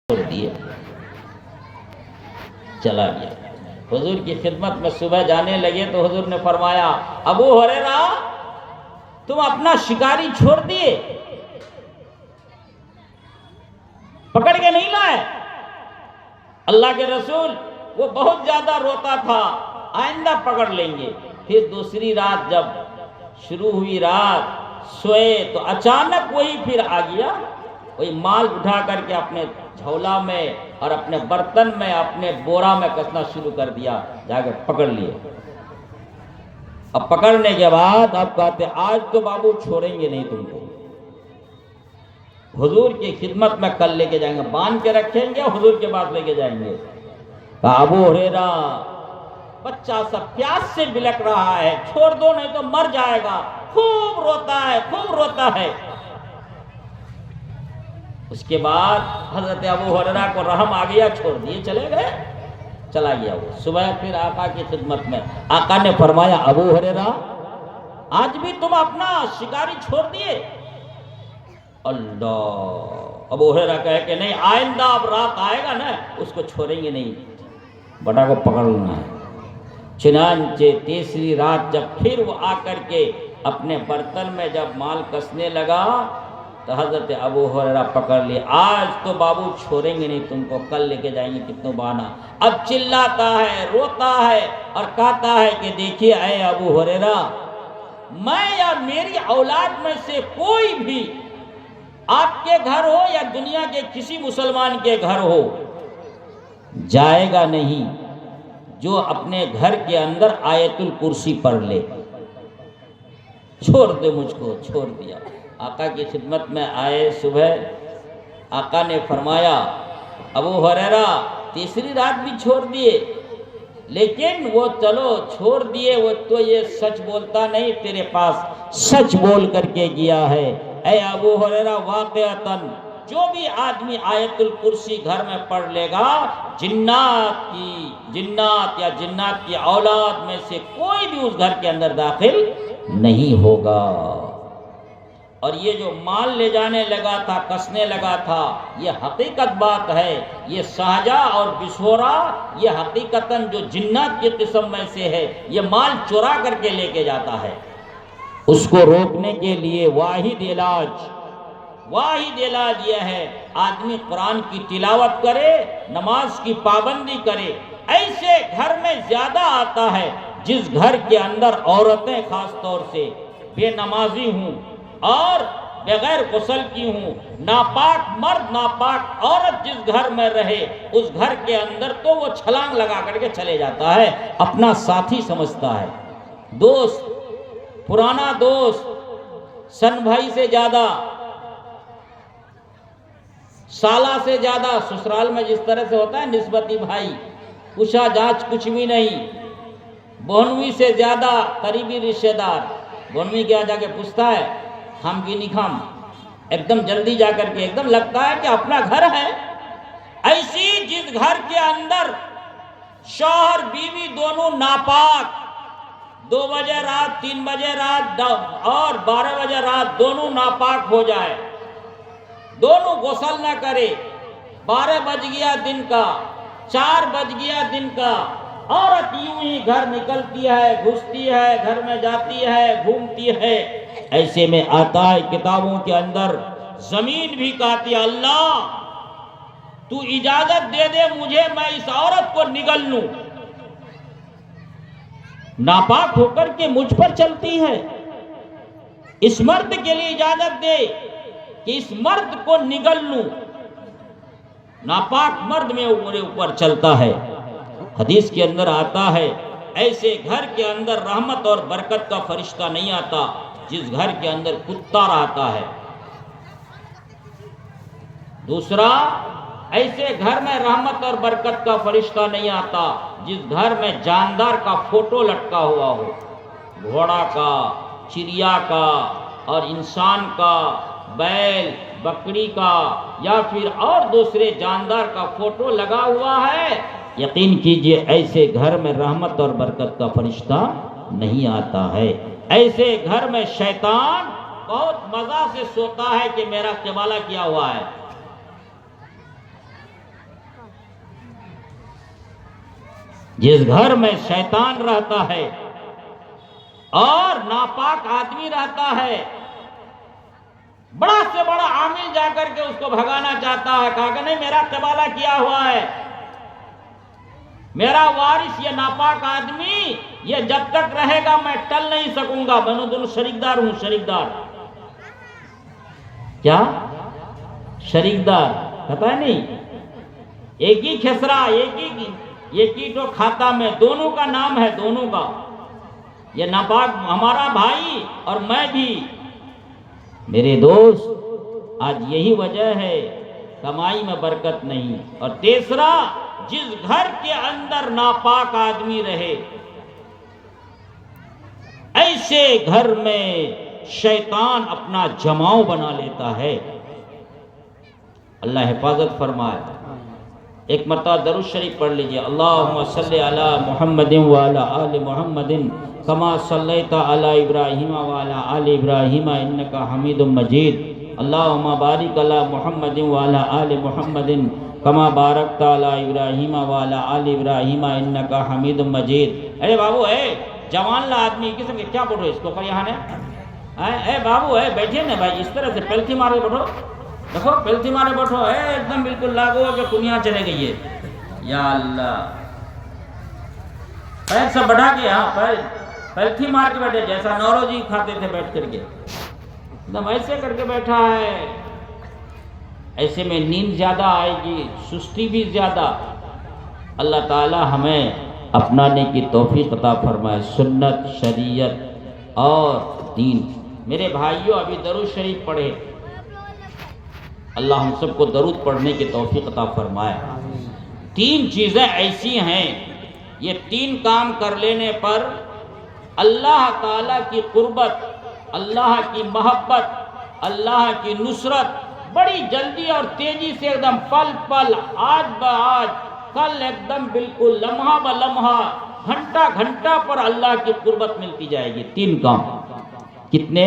چھوڑ دیے، چلا گیا۔ حضور کی خدمت میں صبح جانے لگے تو حضور نے فرمایا، ابو ہریرہ تم اپنا شکاری چھوڑ دیے، پکڑ کے نہیں لائے؟ اللہ کے رسول وہ بہت زیادہ روتا تھا، آئندہ پکڑ لیں گے۔ پھر دوسری رات جب شروع ہوئی رات، سوئے تو اچانک وہی پھر آ گیا، وہی مال اٹھا کر کے اپنے جھولا میں اور اپنے برتن میں اپنے بورا میں کسنا شروع کر دیا، جا کے پکڑ لیے۔ اب پکڑنے کے بعد اب کہتے آج تو بابو چھوڑیں گے نہیں تم کو، حضور کی خدمت میں کل لے کے جائیں گے، باندھ کے رکھیں گے، حضور کے پاس لے کے جائیں گے۔ کہا ابو ہریرہ بچہ سب پیاس سے بلک رہا ہے، چھوڑ دو نہیں تو مر جائے گا، خوب روتا ہے خوب روتا ہے۔ اس کے بعد حضرت ابو ہریرہ کو رحم آ گیا، چھوڑ دیے، چلے گئے، چلا گیا وہ۔ صبح پھر آقا کی خدمت میں آقا نے فرمایا، ابو ہریرہ آج بھی تم اپنا شکاری چھوڑ دیے؟ اللہ، ابو ہریرہ کہے کہ نہیں، آئندہ اب رات آئے گا نا اس کو چھوڑیں گے نہیں، بٹا کو پکڑنا ہے۔ چنانچہ تیسری رات جب پھر وہ آ کر کے اپنے برتن میں جب مال کسنے لگا تو حضرت ابو ہریرہ پکڑ لیے، آج تو بابو چھوڑیں گے نہیں تم کو، کل لے کے جائیں گے کتنوں بہانا۔ اب چلاتا ہے، روتا ہے اور کہتا ہے کہ دیکھیے اے ابو ہریرہ، میں یا میری اولاد میں سے کوئی بھی آپ کے گھر ہو یا دنیا کے کسی مسلمان کے گھر ہو، جائے گا نہیں جو اپنے گھر کے اندر آیت الکرسی پڑھ لے۔ چھوڑ دے مجھ کو، چھوڑ دیا۔ آقا کی خدمت میں آئے صبح، آقا نے فرمایا ابو ہریرہ تیسری رات بھی چھوڑ دیے، لیکن وہ چلو چھوڑ دیے، وہ تو یہ سچ بولتا نہیں، تیرے پاس سچ بول کر کے گیا ہے۔ اے ابو ہریرہ واقعتاً جو بھی آدمی آیت الکرسی گھر میں پڑھ لے گا، جنات یا جنات کی اولاد میں سے کوئی بھی اس گھر کے اندر داخل نہیں ہوگا۔ اور یہ جو مال لے جانے لگا تھا، کسنے لگا تھا، یہ حقیقت بات ہے، یہ سہجا اور بسورا یہ حقیقتاً جو جنات کی قسم میں سے ہے، یہ مال چورا کر کے لے کے جاتا ہے۔ اس کو روکنے کے لیے واحد علاج یہ ہے، آدمی قرآن کی تلاوت کرے، نماز کی پابندی کرے۔ ایسے گھر میں زیادہ آتا ہے جس گھر کے اندر عورتیں خاص طور سے بے نمازی ہوں اور بغیر غسل کی ہوں، ناپاک مرد ناپاک عورت جس گھر میں رہے، اس گھر کے اندر تو وہ چھلانگ لگا کر کے چلے جاتا ہے، اپنا ساتھی سمجھتا ہے، دوست، پرانا دوست، سن بھائی سے زیادہ، سالہ سے زیادہ۔ سسرال میں جس طرح سے ہوتا ہے نسبتی بھائی، پوچھا جانچ کچھ بھی نہیں، بہنوی سے زیادہ قریبی رشتہ دار، بہنوی کیا جا کے پوچھتا ہے ہم کی نہیں کھم، ایک دم جلدی جا کر کے، ایک دم لگتا ہے کہ اپنا گھر ہے۔ ایسی جس گھر کے اندر شوہر بیوی دونوں ناپاک، 2 بجے رات، 3 بجے رات اور 12 بجے رات دونوں ناپاک ہو جائے، دونوں غسل نہ کرے، 12 بج گیا دن کا، 4 بج گیا دن کا، عورت یوں ہی گھر نکلتی ہے، گھستی ہے، گھر میں جاتی ہے، گھومتی ہے۔ ایسے میں آتا ہے کتابوں کے اندر، زمین بھی کہتی ہے اللہ تو اجازت دے دے مجھے، میں اس عورت کو نگل لوں، ناپاک ہو کر کے مجھ پر چلتی ہے، اس مرد کے لیے اجازت دے کہ اس مرد کو نگل لوں، ناپاک مرد میں میرے اوپر چلتا ہے۔ حدیث کے اندر آتا ہے ایسے گھر کے اندر رحمت اور برکت کا فرشتہ نہیں آتا جس گھر کے اندر کتا رہتا ہے۔ دوسرا، ایسے گھر میں رحمت اور برکت کا فرشتہ نہیں آتا جس گھر میں جاندار کا فوٹو لٹکا ہوا ہو، گھوڑا کا، چڑیا کا اور انسان کا، بیل بکری کا یا پھر اور دوسرے جاندار کا فوٹو لگا ہوا ہے، یقین کیجئے ایسے گھر میں رحمت اور برکت کا فرشتہ نہیں آتا ہے۔ ایسے گھر میں شیطان بہت مزہ سے سوتا ہے کہ میرا قبلہ کیا ہوا ہے، جس گھر میں شیطان رہتا ہے اور ناپاک آدمی رہتا ہے، بڑا سے بڑا عامل جا کر کے اس کو بھگانا چاہتا ہے، کہا کہ نہیں میرا قبالہ کیا ہوا ہے، میرا وارث یہ ناپاک آدمی یہ جب تک رہے گا میں ٹل نہیں سکوں گا، میں دونوں شریک دار ہوں، شریک دار کیا شریک دار پتہ ہے نہیں، ایک ہی کھسرا، ایک ہی تو کھاتا میں، دونوں کا نام ہے، دونوں کا، یہ ناپاک ہمارا بھائی اور میں بھی۔ میرے دوست آج یہی وجہ ہے کمائی میں برکت نہیں، اور تیسرا جس گھر کے اندر ناپاک آدمی رہے ایسے گھر میں شیطان اپنا جماؤ بنا لیتا ہے۔ اللہ حفاظت فرمائے۔ ایک مرتبہ درود شریف پڑھ لیجئے، اللہم صلی علی محمد وعلی آل محمد کما صلیت علی ابراہیم وعلی آل ابراہیم انکا حمید مجید، اللہم بارک علی محمد وعلی آل محمد کما بارکت علی ابراہیم وعلی آل ابراہیم انکا حمید مجید۔ اے بابو اے جوان لا آدمی قسم کے کیا بڑھو اس کو پر یہاں نے، اے بابو اے بیٹھے نا بھائی، اس طرح سے پیلتھی مارے بڑھو، دیکھو پیلتھی مارے بیٹھو، ایک دم بالکل لاگو ہو کہ دنیا چلے گئی ہے۔ یا اللہ، پیر سے بڑھا کے یہاں پیلتھی مار کے بیٹھے، جیسا نوروزی کھاتے تھے بیٹھ کر کے، ایک دم ایسے کر کے بیٹھا ہے۔ ایسے میں نیند زیادہ آئے گی، سستی بھی زیادہ۔ اللہ تعالی ہمیں اپنانے کی توفیق عطا فرمائے، سنت، شریعت اور دین۔ میرے بھائیوں ابھی درود شریف پڑھے، اللہ ہم سب کو درود پڑھنے کی توفیق عطا فرمائے۔ تین چیزیں ایسی ہیں، یہ تین کام کر لینے پر اللہ تعالیٰ کی قربت، اللہ کی محبت، اللہ کی نصرت بڑی جلدی اور تیزی سے ایک دم پل پل، آج بآج، کل ایک دم بالکل لمحہ بلمحہ، گھنٹہ گھنٹہ پر اللہ کی قربت ملتی جائے گی۔ تین کام کتنے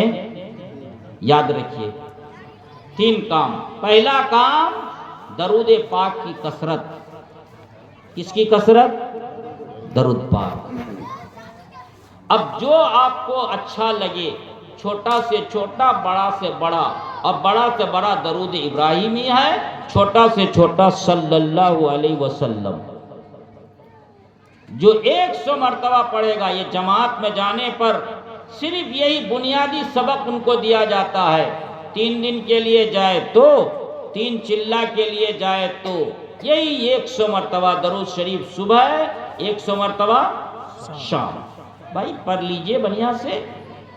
یاد رکھیے، تین کام۔ پہلا کام درود پاک کی کثرت۔ کس کی کثرت؟ درود پاک۔ اب جو آپ کو اچھا لگے، چھوٹا سے چھوٹا، بڑا سے بڑا، اور بڑا سے بڑا درود ابراہیمی ہے، چھوٹا سے چھوٹا صلی اللہ علیہ وسلم، جو 100 مرتبہ پڑھے گا۔ یہ جماعت میں جانے پر صرف یہی بنیادی سبق ان کو دیا جاتا ہے، 3 دن کے لیے جائے تو، 3 چلہ کے لیے جائے تو یہی 100 مرتبہ درود شریف صبح ہے، 100 مرتبہ شام۔ بھائی پڑھ لیجئے بڑھیا سے،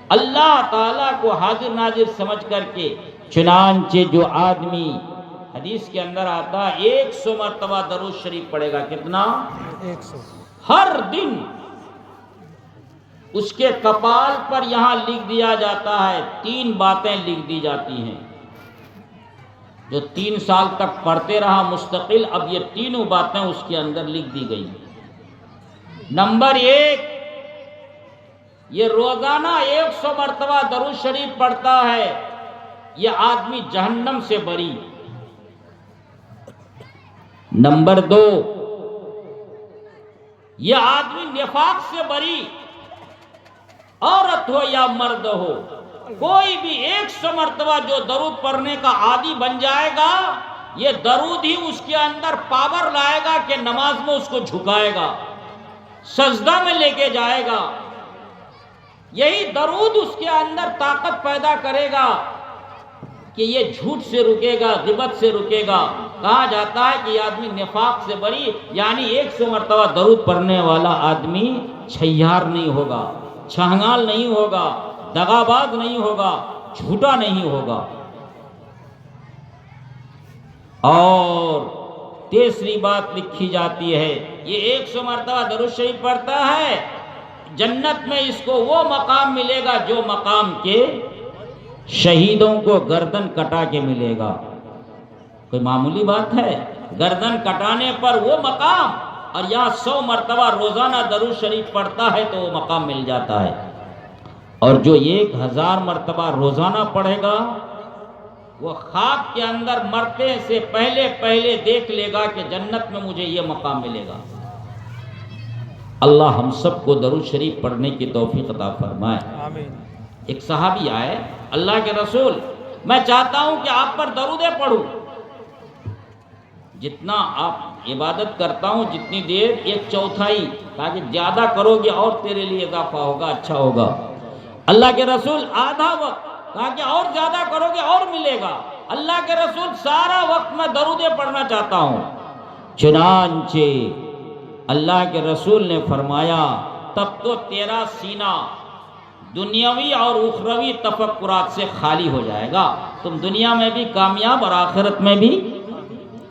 اللہ تعالیٰ کو حاضر ناظر سمجھ کر کے۔ چنانچہ جو آدمی، حدیث کے اندر آتا 100 مرتبہ درود شریف پڑھے گا، کتنا؟ 100 ہر دن، اس کے کپال پر یہاں لکھ دیا جاتا ہے، 3 باتیں لکھ دی جاتی ہیں، جو 3 سال تک پڑھتے رہا مستقل، اب یہ تینوں باتیں اس کے اندر لکھ دی گئی۔ نمبر 1، یہ روزانہ 100 مرتبہ درود شریف پڑھتا ہے، یہ آدمی جہنم سے بری۔ نمبر 2، یہ آدمی نفاق سے بری، عورت ہو یا مرد ہو، کوئی بھی 100 مرتبہ جو درود پڑھنے کا عادی بن جائے گا، یہ درود ہی اس کے اندر پاور لائے گا کہ نماز میں اس کو جھکائے گا، سجدہ میں لے کے جائے گا۔ یہی درود اس کے اندر طاقت پیدا کرے گا کہ یہ جھوٹ سے رکے گا، غیبت سے رکے گا۔ کہا جاتا ہے کہ یہ آدمی نفاق سے بری، یعنی 100 مرتبہ درود پڑھنے والا آدمی چھیار نہیں ہوگا، چھہنگال نہیں ہوگا، دغاباز نہیں ہوگا، جھوٹا نہیں ہوگا۔ اور تیسری بات لکھی جاتی ہے، یہ 100 مرتبہ درود شریف پڑھتا ہے، جنت میں اس کو وہ مقام ملے گا جو مقام کے شہیدوں کو گردن کٹا کے ملے گا۔ کوئی معمولی بات ہے؟ گردن کٹانے پر وہ مقام، اور یہاں 100 مرتبہ روزانہ درود شریف پڑھتا ہے تو وہ مقام مل جاتا ہے۔ اور جو 1000 مرتبہ روزانہ پڑھے گا، وہ خواب کے اندر مرتے سے پہلے دیکھ لے گا کہ جنت میں مجھے یہ مقام ملے گا۔ اللہ ہم سب کو درود شریف پڑھنے کی توفیق عطا فرمائے۔ آمین۔ ایک صحابی آئے، اللہ کے رسول میں چاہتا ہوں کہ آپ پر درودیں پڑھوں، جتنا آپ عبادت کرتا ہوں جتنی دیر 1/4، تاکہ زیادہ کرو گے اور تیرے لیے اضافہ ہوگا، اچھا ہوگا۔ اللہ کے رسول آدھا وقت، تاکہ اور زیادہ کرو گے اور ملے گا۔ اللہ کے رسول سارا وقت میں درودیں پڑھنا چاہتا ہوں۔ چنانچہ اللہ کے رسول نے فرمایا تب تو تیرا سینہ دنیاوی اور اخروی تفکرات سے خالی ہو جائے گا، تم دنیا میں بھی کامیاب اور آخرت میں بھی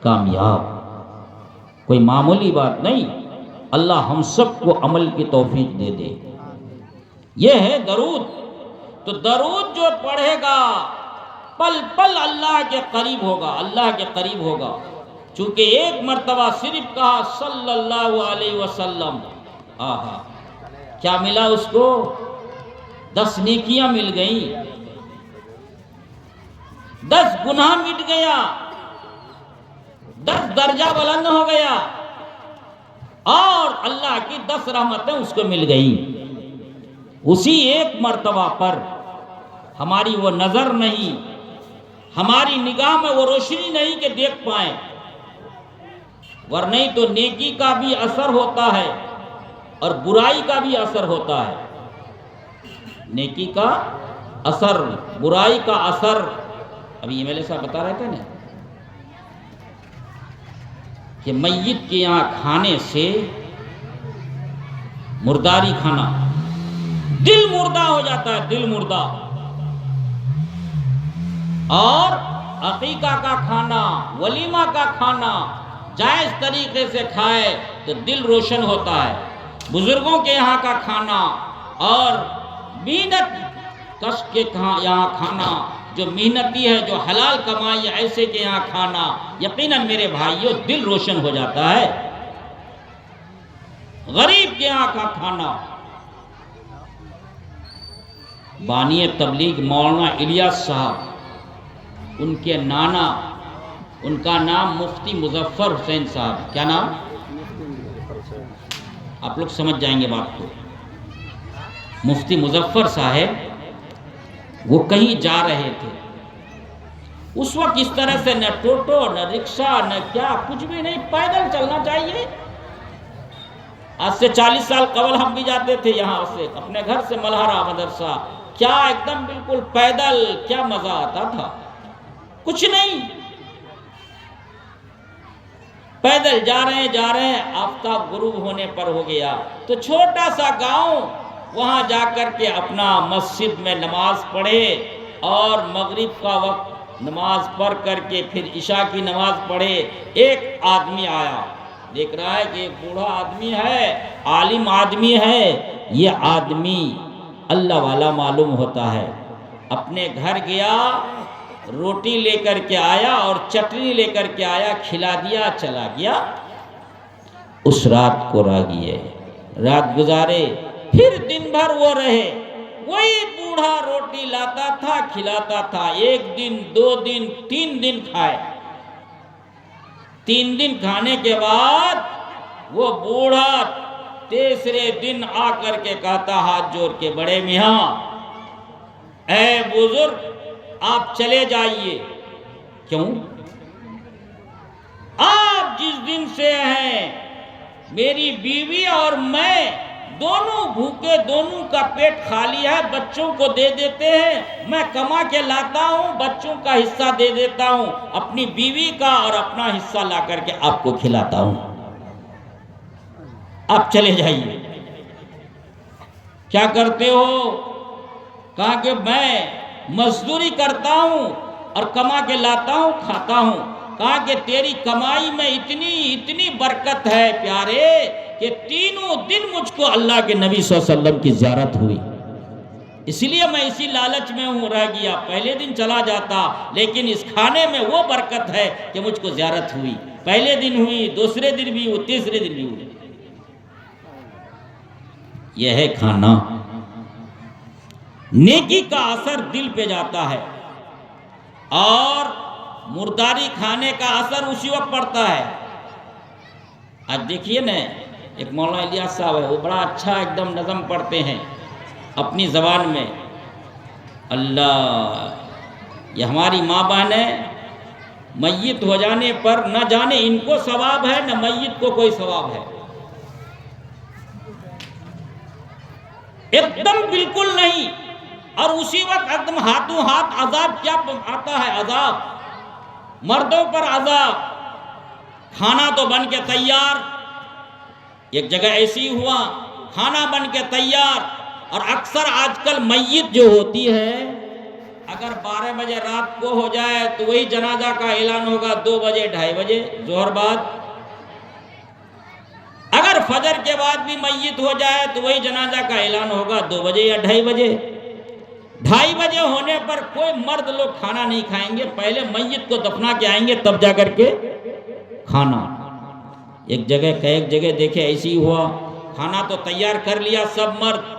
کامیاب۔ کوئی معمولی بات نہیں، اللہ ہم سب کو عمل کی توفیق دے دے۔ یہ ہے درود۔ تو درود جو پڑھے گا پل پل اللہ کے قریب ہوگا، اللہ کے قریب ہوگا۔ چونکہ ایک مرتبہ صرف کہا صلی اللہ علیہ وسلم، آہا کیا ملا اس کو؟ 10 نیکیاں مل گئیں، 10 گناہ مٹ گیا، 10 درجہ بلند ہو گیا، اور اللہ کی 10 رحمتیں اس کو مل گئیں۔ اسی ایک مرتبہ پر ہماری وہ نظر نہیں، ہماری نگاہ میں وہ روشنی نہیں کہ دیکھ پائیں، ورنہ تو نیکی کا بھی اثر ہوتا ہے اور برائی کا بھی اثر ہوتا ہے۔ نیکی کا اثر، برائی کا اثر۔ ابھی ایم ایل اے صاحب بتا رہے تھے نا کہ میت کے یہاں کھانے سے، مرداری کھانا، دل مردہ ہو جاتا ہے، دل مردہ۔ اور عقیقہ کا کھانا، ولیمہ کا کھانا جائز طریقے سے کھائے تو دل روشن ہوتا ہے۔ بزرگوں کے یہاں کا کھانا اور محنت کش کے یہاں کھانا، جو محنتی ہے، جو حلال کمائی ہے، ایسے کے یہاں کھانا، یقیناً میرے بھائیوں دل روشن ہو جاتا ہے۔ غریب کے یہاں کا کھانا، بانی تبلیغ مولانا الیاس صاحب، ان کے نانا، ان کا نام مفتی مظفر حسین صاحب، کیا نام؟ آپ لوگ سمجھ جائیں گے بات کو۔ مفتی مظفر صاحب وہ کہیں جا رہے تھے، اس وقت اس طرح سے نہ ٹوٹو نہ رکشہ نہ کیا، کچھ بھی نہیں، پیدل چلنا چاہیے۔ آج سے 40 سال قبل ہم بھی جاتے تھے یہاں سے، اپنے گھر سے ملہرہ مدرسہ، کیا ایک دم بالکل پیدل، کیا مزہ آتا تھا۔ کچھ نہیں، پیدل جا رہے ہیں، آفتاب غروب ہونے پر ہو گیا تو چھوٹا سا گاؤں، وہاں جا کر کے اپنا مسجد میں نماز پڑھے، اور مغرب کا وقت نماز پڑھ کر کے پھر عشاء کی نماز پڑھے۔ ایک آدمی آیا، دیکھ رہا ہے کہ ایک بوڑھا آدمی ہے، عالم آدمی ہے، یہ آدمی اللہ والا معلوم ہوتا ہے۔ اپنے گھر گیا، روٹی لے کر کے آیا اور چٹنی لے کر کے آیا، کھلا دیا، چلا گیا۔ اس رات کو راگیے رات گزارے، پھر دن بھر وہ رہے، وہی بوڑھا روٹی لاتا تھا، کھلاتا تھا۔ 1 دن 2 دن 3 دن کھائے۔ 3 دن کھانے کے بعد وہ بوڑھا تیسرے دن آ کر کے کہتا ہاتھ جوڑ کے، بڑے میاں، اے بزرگ آپ چلے جائیے۔ کیوں؟ آپ جس دن سے ہیں میری بیوی اور میں دونوں بھوکے، دونوں کا پیٹ خالی ہے، بچوں کو دے دیتے ہیں، میں کما کے لاتا ہوں، بچوں کا حصہ دے دیتا ہوں، اپنی بیوی کا اور اپنا حصہ لا کر کے آپ کو کھلاتا ہوں، آپ چلے جائیے۔ کیا کرتے ہو؟ کہا کہ میں مزدوری کرتا ہوں اور کما کے لاتا ہوں، کھاتا ہوں۔ کہا کہ تیری کمائی میں اتنی برکت ہے پیارے کہ 3 دن مجھ کو اللہ کے نبی صلی اللہ علیہ وسلم کی زیارت ہوئی، اس لیے میں اسی لالچ میں ہوں، رہ گیا، پہلے دن چلا جاتا، لیکن اس کھانے میں وہ برکت ہے کہ مجھ کو زیارت ہوئی، پہلے دن ہوئی، دوسرے دن بھی ہوئی، تیسرے دن بھی ہوئی۔ یہ ہے کھانا۔ نیکی کا اثر دل پہ جاتا ہے، اور مرداری کھانے کا اثر اسی وقت پڑتا ہے۔ آج دیکھیے نا، ایک مولانا الیاس صاحب ہے، وہ بڑا اچھا ایک دم نظم پڑھتے ہیں اپنی زبان میں. اللہ، یہ ہماری ماں بہنیں میت ہو جانے پر نہ جانے ان کو ثواب ہے نہ میت کو کوئی ثواب ہے. ایک دم بالکل نہیں. اور اسی وقت ایک دم ہاتھوں ہاتھ عذاب کیا آتا ہے، عذاب مردوں پر عذاب. کھانا تو بن کے تیار، ایک جگہ ایسی ہوا کھانا بن کے تیار. اور اکثر آج کل میت جو ہوتی ہے اگر 12 بجے رات کو ہو جائے تو وہی جنازہ کا اعلان ہوگا 2 بجے 2:30 بجے ظہر بعد. اگر فجر کے بعد بھی میت ہو جائے تو وہی جنازہ کا اعلان ہوگا 2 بجے یا 2:30 بجے. 2:30 بجے ہونے پر کوئی مرد لوگ کھانا نہیں کھائیں گے، پہلے میت کو دفنا کے آئیں گے تب جا کر کے کھانا. ایک جگہ دیکھے ایسی ہوا، کھانا تو تیار کر لیا سب مرد،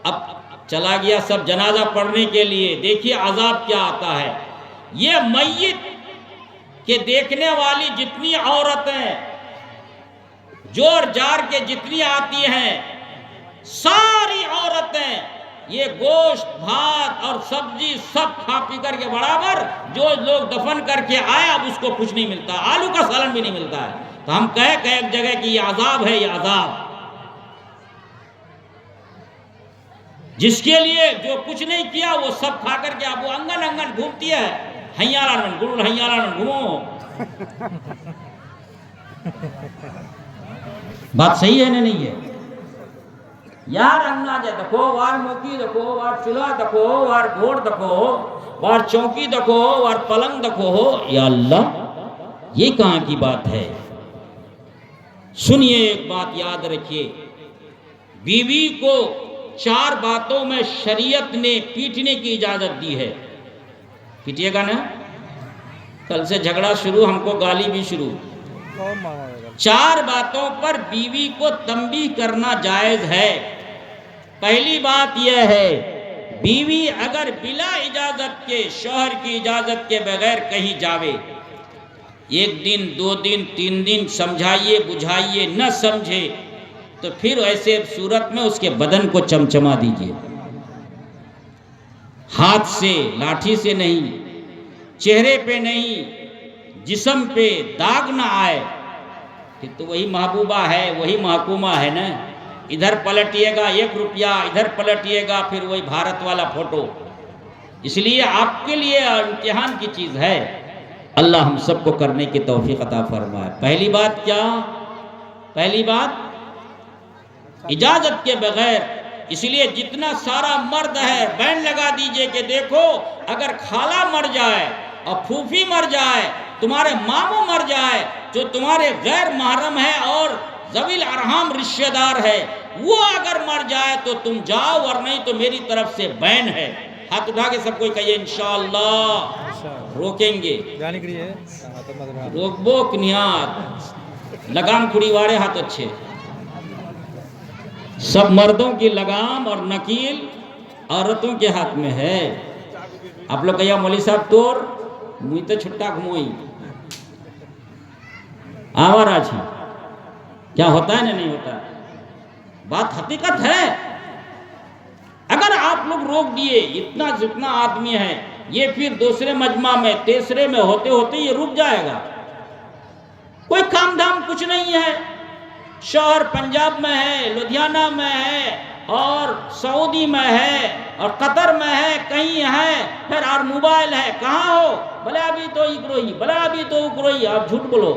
اب چلا گیا سب جنازہ پڑھنے کے لیے. دیکھیے عذاب کیا آتا ہے. یہ میت کے دیکھنے والی جتنی عورتیں جور جار کے جتنی آتی ہیں، ساری عورتیں یہ گوشت بھات اور سبزی سب کھا پی کر کے برابر جو لوگ دفن کر کے آئے اب اس کو کچھ نہیں ملتا، آلو کا سالن بھی نہیں ملتا ہے. تو ہم کہے ایک جگہ کہ یہ عذاب ہے، یہ عذاب جس کے لیے جو کچھ نہیں کیا وہ سب کھا کر کے اب وہ انگن انگن گھومتی ہے. ہیالان گرو ہیالان گھومو. بات صحیح ہے نا نہیں ہے یار؟ انگنا جے دکھو، وار موکی دکھو، وار چولہا دکھو، وار گھوڑ دکھو، وار چوکی دکھو، وار پلنگ دکھو. یا اللہ، یہ کہاں کی بات ہے؟ سنیے ایک بات یاد رکھیے، بیوی کو 4 باتوں میں شریعت نے پیٹنے کی اجازت دی ہے. پیٹیے گا نا؟ کل سے جھگڑا شروع، ہم کو گالی بھی شروع. 4 باتوں پر بیوی کو تنبیہ کرنا جائز ہے. پہلی بات یہ ہے، بیوی اگر بلا اجازت کے، شوہر کی اجازت کے بغیر کہیں جاوے، 1 دن 2 دن 3 دن سمجھائیے بجھائیے، نہ سمجھے تو پھر ایسے صورت میں اس کے بدن کو چمچما دیجئے. ہاتھ سے، لاٹھی سے نہیں، چہرے پہ نہیں، جسم پہ داغ نہ آئے. پھر تو وہی محبوبہ ہے، وہی محکومہ ہے نا. ادھر پلٹیے گا 1 روپیہ، ادھر پلٹیے گا پھر وہی بھارت والا فوٹو. اس لیے آپ کے لیے امتحان کی چیز ہے. اللہ ہم سب کو کرنے کی توفیق عطا فرمائے. پہلی بات کیا؟ پہلی بات اجازت کے بغیر. اس لیے جتنا سارا مرد ہے بین لگا دیجئے کہ دیکھو اگر خالہ مر جائے اور پھوپھی مر جائے، تمہارے ماموں مر جائے جو تمہارے غیر محرم ہے اور ذوی الارحام رشتہ دار ہے، وہ اگر مر جائے تو تم جاؤ، ور نہیں تو میری طرف سے بین ہے. ہاتھ اٹھا کے سب کوئی کہیے انشاءاللہ. روکیں گے روک بوک نیات لگام کھڑی وارے ہاتھ اچھے. سب مردوں کی لگام اور نکیل عورتوں کے ہاتھ میں ہے. آپ لوگ کہیا مولوی صاحب توڑ مجھے تو چھٹا گھموئی آوارا چھا کیا ہوتا ہے نا نہیں ہوتا. بات حقیقت ہے. اگر آپ لوگ روک دیے، اتنا جتنا آدمی ہے یہ پھر دوسرے مجمع میں تیسرے میں ہوتے ہوتے یہ رک جائے گا. کوئی کام دھام کچھ نہیں ہے. شوہر پنجاب میں ہے، لدھیانہ میں ہے اور سعودی میں ہے اور قطر میں ہے، کہیں ہے، پھر اور موبائل ہے. کہاں ہو؟ بلا بھی تو اکروئی، بلا بھی تو اکروئی. آپ جھوٹ بولو.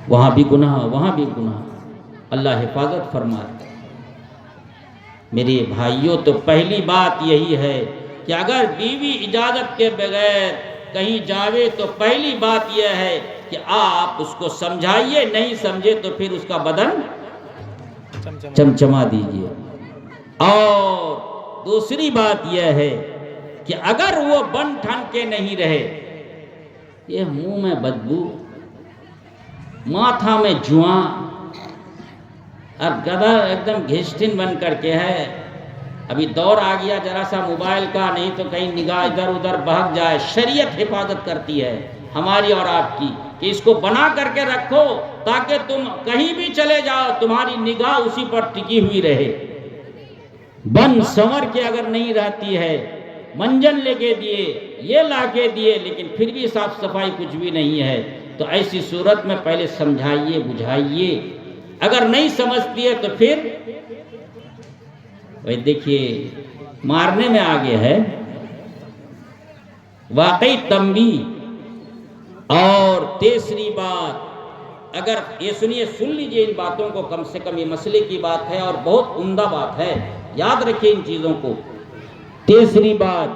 وہاں بھی گناہ، وہاں بھی گناہ. اللہ حفاظت فرمائے. میرے بھائیوں، تو پہلی بات یہی ہے کہ اگر بیوی اجازت کے بغیر کہیں جاوے تو پہلی بات یہ ہے کہ آپ اس کو سمجھائیے، نہیں سمجھے تو پھر اس کا بدن چمچما دیجئے. اور دوسری بات یہ ہے کہ اگر وہ بن ٹھن کے نہیں رہے، یہ منہ میں بدبو، ماتھا میں جواں اور گدھا ایک دم گھسٹن بن کر کے ہے، ابھی دور آ گیا ذرا سا موبائل کا، نہیں تو کہیں نگاہ ادھر ادھر بہک جائے۔ شریعت حفاظت کرتی ہے ہماری اور آپ کی کہ اس کو بنا کر کے رکھو تاکہ تم کہیں بھی چلے جاؤ تمہاری نگاہ اسی پر ٹکی ہوئی رہے۔ بن سنور کے اگر نہیں رہتی ہے، منجن لے کے دیے، یہ لا کے دیے، لیکن پھر بھی صاف صفائی کچھ بھی نہیں ہے، تو ایسی صورت میں پہلے سمجھائیے بجھائیے۔ اگر نہیں سمجھتی ہے تو پھر بھائی دیکھیے مارنے میں آگے ہے۔ واقعی تنبیہ۔ اور تیسری بات، اگر یہ سنیے، سن لیجئے ان باتوں کو، کم سے کم یہ مسئلے کی بات ہے اور بہت عمدہ بات ہے، یاد رکھیں ان چیزوں کو۔ تیسری بات،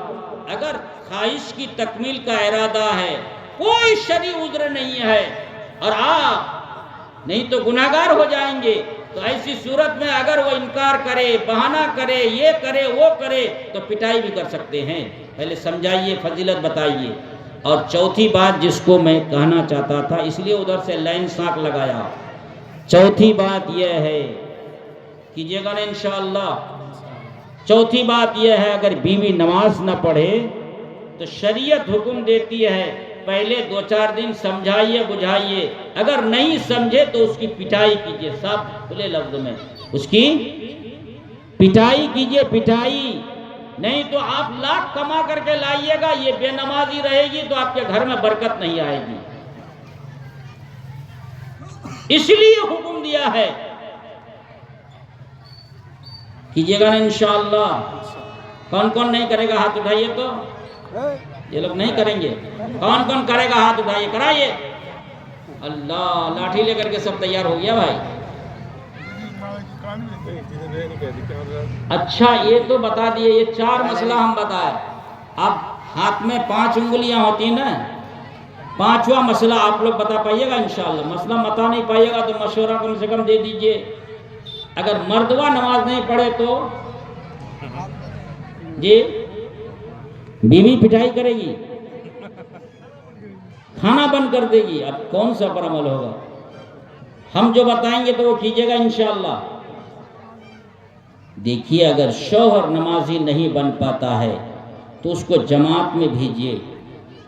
اگر خواہش کی تکمیل کا ارادہ ہے، کوئی شرعی عذر نہیں ہے، اور آپ نہیں تو گناہگار ہو جائیں گے، تو ایسی صورت میں اگر وہ انکار کرے، بہانہ کرے، یہ کرے وہ کرے، تو پٹائی بھی کر سکتے ہیں۔ پہلے سمجھائیے، فضیلت بتائیے۔ اور چوتھی بات جس کو میں کہنا چاہتا تھا، اس لیے ادھر سے لائن ساک لگایا، چوتھی بات یہ ہے، کیجئے گا نا انشاءاللہ۔ چوتھی بات یہ ہے، اگر بیوی نماز نہ پڑھے تو شریعت حکم دیتی ہے پہلے 2-4 دن سمجھائیے بجھائیے، اگر نہیں سمجھے تو اس کی پٹائی کیجئے، صاحب کھلے لفظ میں اس کی پٹائی کیجئے، پٹائی۔ نہیں تو آپ لاکھ کما کر کے لائیے گا، یہ بے نمازی رہے گی تو آپ کے گھر میں برکت نہیں آئے گی۔ اس لیے حکم دیا ہے، کیجئے گا نا انشاءاللہ۔ کون کون نہیں کرے گا ہاتھ اٹھائیے، تو یہ لوگ نہیں کریں گے۔ کون کون کرے گا ہاتھ اٹھائیے، کرائیے۔ اللہ، لاٹھی لے کر کے سب تیار ہو گیا بھائی۔ اچھا یہ تو بتا دیئے، یہ 4 مسئلہ ہم بتائے۔ اب ہاتھ میں 5 انگلیاں ہوتی ہیں نا، 5واں مسئلہ آپ لوگ بتا پائیے گا انشاءاللہ۔ مسئلہ بتا نہیں پائیے گا تو مشورہ کم سے کم دے دیجئے۔ اگر مردوہ نماز نہیں پڑھے تو جی بیوی پٹائی کرے گی، کھانا بند کر دے گی، اب کون سا پر عمل ہوگا؟ ہم جو بتائیں گے تو وہ کیجئے گا انشاءاللہ۔ دیکھیے اگر شوہر نمازی نہیں بن پاتا ہے تو اس کو جماعت میں بھیجیے،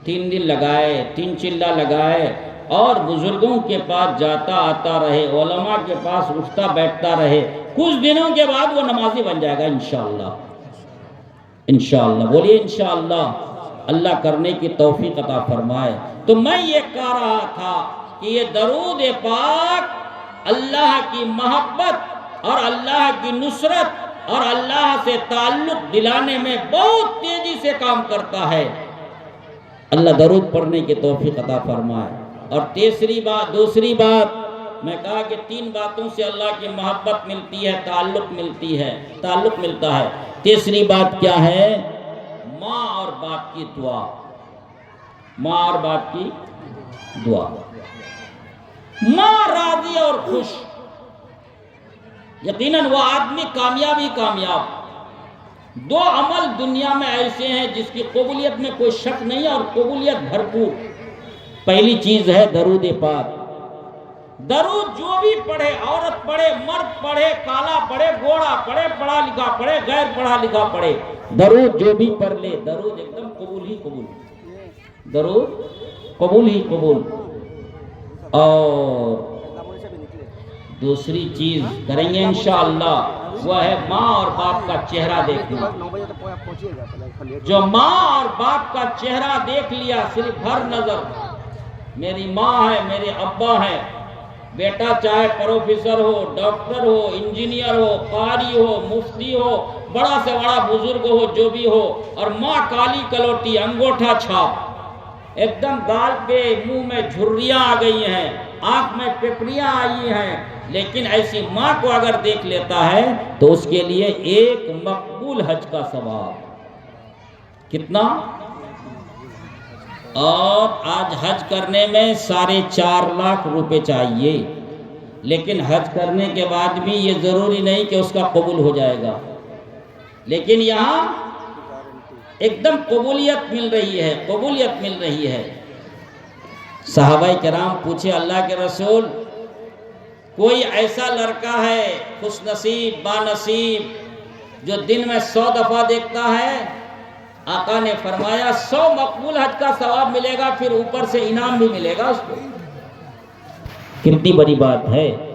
3 دن لگائے، 3 چلہ لگائے، اور بزرگوں کے پاس جاتا آتا رہے، علماء کے پاس اٹھتا بیٹھتا رہے، کچھ دنوں کے بعد وہ نمازی بن جائے گا انشاءاللہ۔ انشاءاللہ بولیے انشاءاللہ، اللہ کرنے کی توفیق عطا فرمائے۔ تو میں یہ کہہ رہا تھا کہ یہ درود پاک اللہ کی محبت اور اللہ کی نصرت اور اللہ سے تعلق دلانے میں بہت تیزی سے کام کرتا ہے۔ اللہ درود پڑھنے کی توفیق عطا فرمائے۔ اور دوسری بات میں کہا کہ 3 باتوں سے اللہ کی محبت ملتی ہے، تعلق ملتا ہے۔ تیسری بات کیا ہے؟ ماں اور باپ کی دعا، ماں اور باپ کی دعا۔ ماں راضی اور خوش، یقیناً وہ آدمی کامیاب۔ 2 عمل دنیا میں ایسے ہیں جس کی قبولیت میں کوئی شک نہیں ہے اور قبولیت بھرپور۔ پہلی چیز ہے درود پاک۔ درود جو بھی پڑھے، عورت پڑھے، مرد پڑھے، کالا پڑھے، گوڑا پڑھے، پڑھا لکھا پڑھے، غیر پڑھا لکھا پڑھے، درود جو بھی پڑھ لے، درود ایک دم قبول ہی قبول، درود قبول ہی قبول۔ اور دوسری چیز کریں گے انشاءاللہ، وہ ہے ماں اور باپ کا چہرہ دیکھنا۔ جو ماں اور باپ کا چہرہ دیکھ لیا، صرف بھر نظر، میری ماں ہے، میرے ابا ہے، بیٹا چاہے پروفیسر ہو، ڈاکٹر ہو، انجینئر ہو، قاری ہو، مفتی ہو، بڑا سے بڑا بزرگ ہو، جو بھی ہو، اور ماں کالی کلوٹی، انگوٹھا چھاپ، ایک دم گال پہ منہ میں جھریاں آ گئی ہیں، آنکھ میں پپڑیاں آئی ہیں، لیکن ایسی ماں کو اگر دیکھ لیتا ہے تو اس کے لیے 1 مقبول حج کا ثواب۔ کتنا؟ اور آج حج کرنے میں 4.5 لاکھ روپے چاہیے، لیکن حج کرنے کے بعد بھی یہ ضروری نہیں کہ اس کا قبول ہو جائے گا، لیکن یہاں ایک دم قبولیت مل رہی ہے۔ صحابہ کرام پوچھے اللہ کے رسول، کوئی ایسا لڑکا ہے خوش نصیب، با نصیب، جو دن میں 100 دفعہ دیکھتا ہے، آقا نے فرمایا 100 مقبول حج کا ثواب ملے گا، پھر اوپر سے انعام بھی ملے گا اس کو۔ کتنی بڑی بات ہے۔